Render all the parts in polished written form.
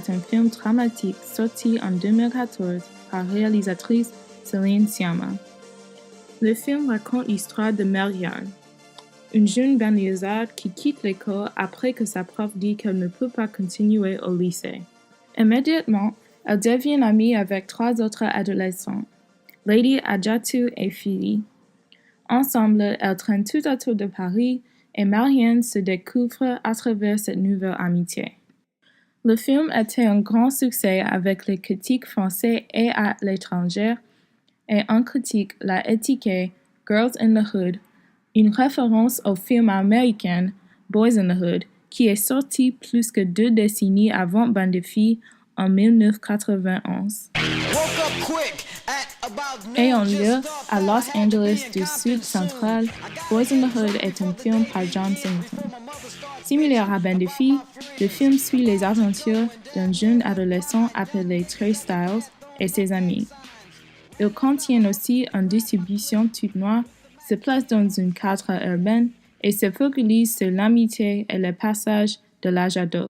est un film dramatique sorti en 2014 par la réalisatrice Céline Sciamma. Le film raconte l'histoire de Marianne, une jeune banlieusarde qui quitte l'école après que sa prof dit qu'elle ne peut pas continuer au lycée. Immédiatement, elle devient amie avec 3 autres adolescents, Lady, Adjatu et Philly. Ensemble, elles traînent tout autour de Paris et Marianne se découvre à travers cette nouvelle amitié. Le film était un grand succès avec les critiques français et à l'étranger, et un critique l'a étiqueté Girls in the Hood, une référence au film américain Boys in the Hood, qui est sorti plus que 2 décennies avant Bande de filles en 1991. Ayant lieu à Los Angeles du Sud central, Boys in the Hood est un film par John Singleton. Similaire à Bande de filles, le film suit les aventures d'un jeune adolescent appelé Trey Styles et ses amis. Il contient aussi une distribution toute noire, se place dans une cadre urbaine et se focalise sur l'amitié et le passage de l'âge adulte.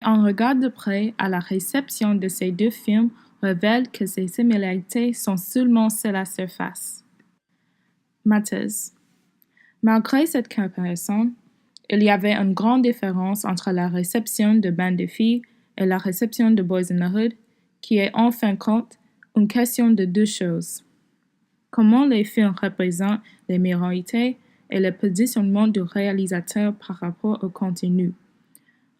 Un regard de près à la réception de ces 2 films révèle que ces similarités sont seulement sur la surface. Ma thèse. Malgré cette comparaison, il y avait une grande différence entre la réception de Bande de filles et la réception de Boys in the Hood, qui est en fin de compte une question de 2 choses. Comment les films représentent les minorités et le positionnement du réalisateur par rapport au contenu.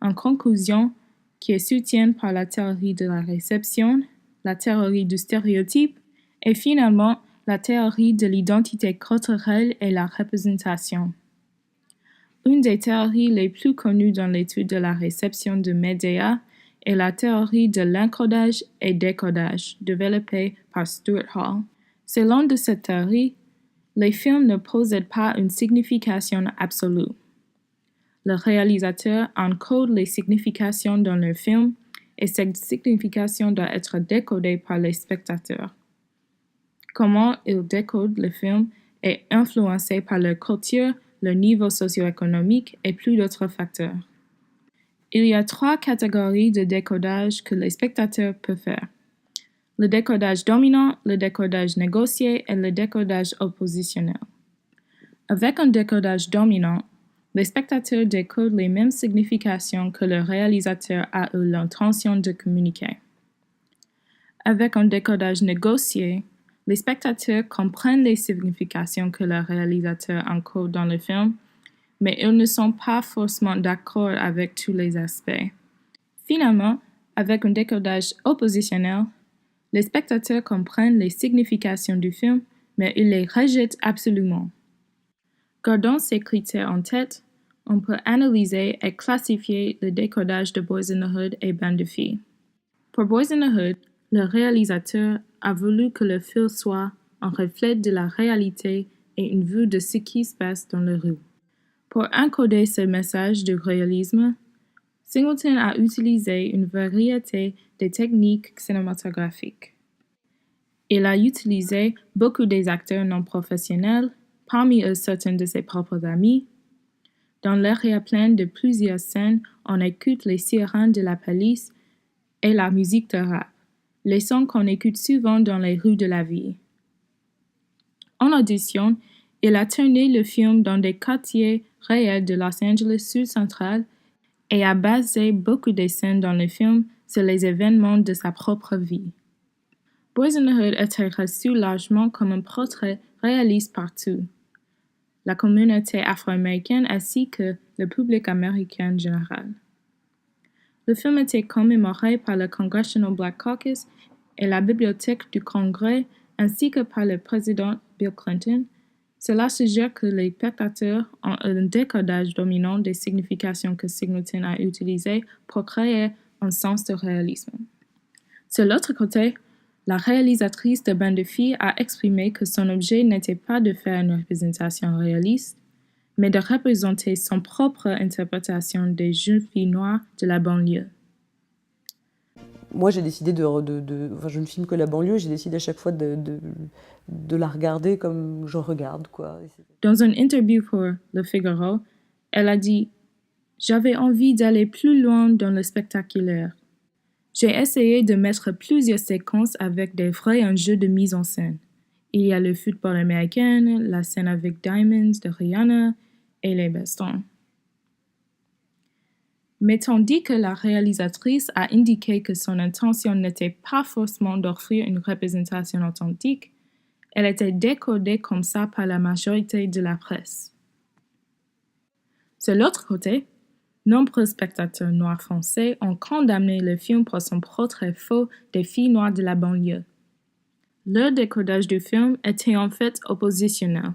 En conclusion, qui est soutenu par la théorie de la réception, la théorie du stéréotype et finalement la théorie de l'identité culturelle et la représentation. Une des théories les plus connues dans l'étude de la réception de médias est la théorie de l'encodage et décodage développée par Stuart Hall. Selon de cette théorie, les films ne possèdent pas une signification absolue. Le réalisateur encode les significations dans le film et cette signification doit être décodée par les spectateurs. Comment ils décodent le film est influencé par leur culture, le niveau socio-économique et plus d'autres facteurs. Il y a 3 catégories de décodage que les spectateurs peuvent faire. Le décodage dominant, le décodage négocié et le décodage oppositionnel. Avec un décodage dominant, les spectateurs décodent les mêmes significations que le réalisateur a eu l'intention de communiquer. Avec un décodage négocié, les spectateurs comprennent les significations que le réalisateur encode dans le film, mais ils ne sont pas forcément d'accord avec tous les aspects. Finalement, avec un décodage oppositionnel, les spectateurs comprennent les significations du film, mais ils les rejettent absolument. Gardant ces critères en tête, on peut analyser et classifier le décodage de Boys in the Hood et Bande de filles. Pour Boys in the Hood, le réalisateur a voulu que le film soit un reflet de la réalité et une vue de ce qui se passe dans les rues. Pour encoder ce message du réalisme, Singleton a utilisé une variété de techniques cinématographiques. Il a utilisé beaucoup des acteurs non professionnels, parmi eux certains de ses propres amis. Dans l'arrière-plan de plusieurs scènes, on écoute les sirènes de la police et la musique de rap, les sons qu'on écoute souvent dans les rues de la ville. En addition, il a tourné le film dans des quartiers réels de Los Angeles sud-central et a basé beaucoup des scènes dans le film sur les événements de sa propre vie. Boys in the Hood était reçu largement comme un portrait réaliste partout, la communauté afro-américaine ainsi que le public américain en général. Le film était commémoré par le Congressional Black Caucus et la Bibliothèque du Congrès ainsi que par le président Bill Clinton. Cela suggère que les spectateurs ont un décodage dominant des significations que Singleton a utilisées pour créer un sens de réalisme. Sur l'autre côté, la réalisatrice de Bande de filles a exprimé que son objet n'était pas de faire une représentation réaliste, mais de représenter son propre interprétation des jeunes filles noires de la banlieue. Moi, j'ai décidé je ne filme que la banlieue, j'ai décidé à chaque fois de la regarder comme je regarde, quoi. Dans une interview pour Le Figaro, elle a dit J'avais envie d'aller plus loin dans le spectaculaire. J'ai essayé de mettre plusieurs séquences avec des vrais enjeux de mise en scène. Il y a le football américain, la scène avec Diamonds de Rihanna et les bastons. Mais tandis que la réalisatrice a indiqué que son intention n'était pas forcément d'offrir une représentation authentique, elle était décodée comme ça par la majorité de la presse. De l'autre côté, nombreux spectateurs noirs français ont condamné le film pour son portrait faux des filles noires de la banlieue. Leur décodage du film était en fait oppositionnel,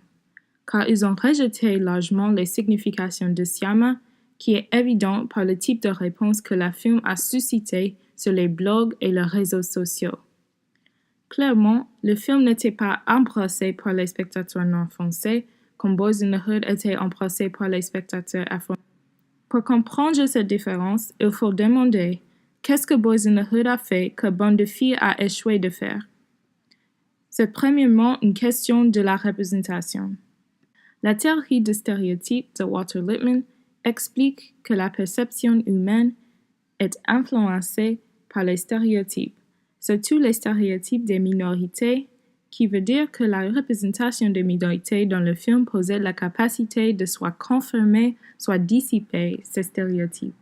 car ils ont rejeté largement les significations de Syama, qui est évident par le type de réponse que le film a suscité sur les blogs et les réseaux sociaux. Clairement, le film n'était pas embrassé par les spectateurs noirs français, comme Boys in the Hood était embrassé par les spectateurs afro. Pour comprendre cette différence, il faut demander qu'est-ce que Boys in the Hood a fait que Bande de filles a échoué de faire. C'est premièrement une question de la représentation. La théorie de stéréotypes de Walter Lippmann explique que la perception humaine est influencée par les stéréotypes, surtout les stéréotypes des minorités, qui veut dire que la représentation des minorités dans le film possède la capacité de soit confirmer, soit dissiper ces stéréotypes.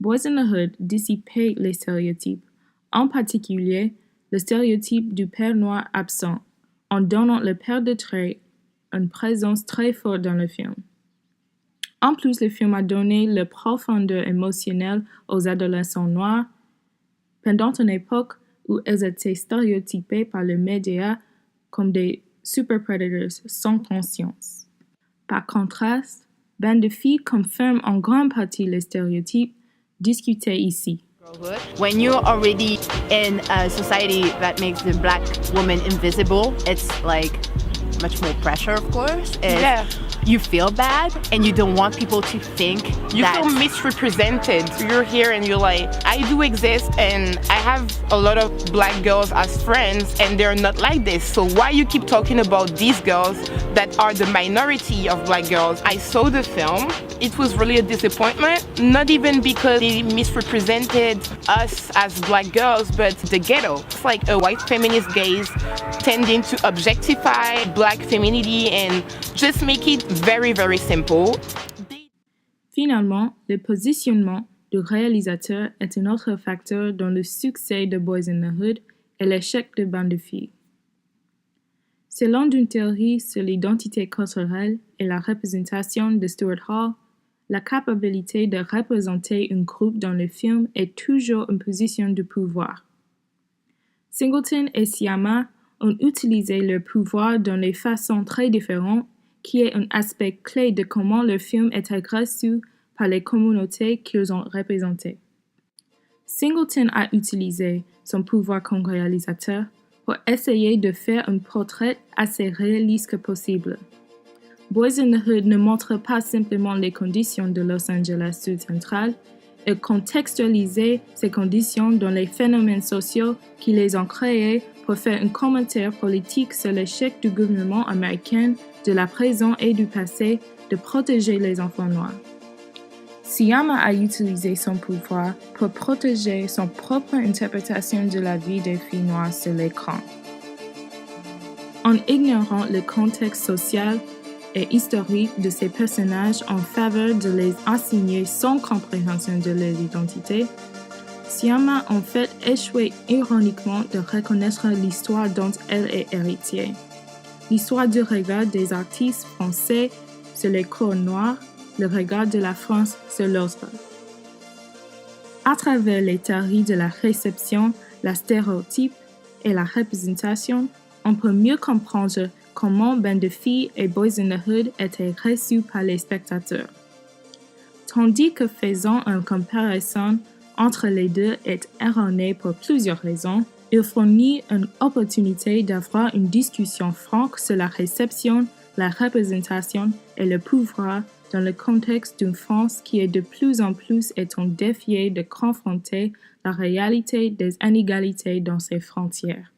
Boys in the Hood dissipait les stéréotypes, en particulier le stéréotype du père noir absent, en donnant le père de trait une présence très forte dans le film. En plus, le film a donné la profondeur émotionnelle aux adolescents noirs pendant une époque où elles étaient stéréotypées par les médias comme des super predators sans conscience. Par contraste, Bande de filles confirme en grande partie les stéréotypes discutés ici. When you're already in a society that makes the black woman invisible, it's like much more pressure, of course. Yeah. You feel bad and you don't want people to think You that feel misrepresented. You're here and you're like, I do exist and I have a lot of black girls as friends and they're not like this. So why you keep talking about these girls that are the minority of black girls? I saw the film. It was really a disappointment, not even because they misrepresented us as black girls, but the ghetto. It's like a white feminist gaze tending to objectify black femininity and just make it very, very simple. Finalement, le positionnement du réalisateur est un autre facteur dans le succès de Boys in the Hood et l'échec de Bande de filles. Selon une théorie sur l'identité culturelle et la représentation de Stuart Hall, la capacité de représenter un groupe dans le film est toujours une position de pouvoir. Singleton et Syama ont utilisé leur pouvoir dans des façons très différentes, qui est un aspect clé de comment le film est reçu par les communautés qu'ils ont représentées. Singleton a utilisé son pouvoir comme réalisateur pour essayer de faire un portrait assez réaliste que possible. Boys in the Hood ne montre pas simplement les conditions de Los Angeles sud-central, il contextualise ces conditions dans les phénomènes sociaux qui les ont créés pour faire un commentaire politique sur l'échec du gouvernement américain de la présent et du passé de protéger les enfants noirs. Syama a utilisé son pouvoir pour protéger son propre interprétation de la vie des filles noires sur l'écran. En ignorant le contexte social et historique de ces personnages en faveur de les assigner sans compréhension de leur identité, Syama a en fait échoué ironiquement de reconnaître l'histoire dont elle est héritière. L'histoire du regard des artistes français sur les corps noirs, le regard de la France sur l'autre. À travers les théories de la réception, la stéréotype et la représentation, on peut mieux comprendre comment Bande de filles et Boys in the Hood étaient reçus par les spectateurs. Tandis que faisant une comparaison entre les deux est erroné pour plusieurs raisons, il fournit une opportunité d'avoir une discussion franche sur la réception, la représentation et le pouvoir dans le contexte d'une France qui est de plus en plus étant défiée de confronter la réalité des inégalités dans ses frontières.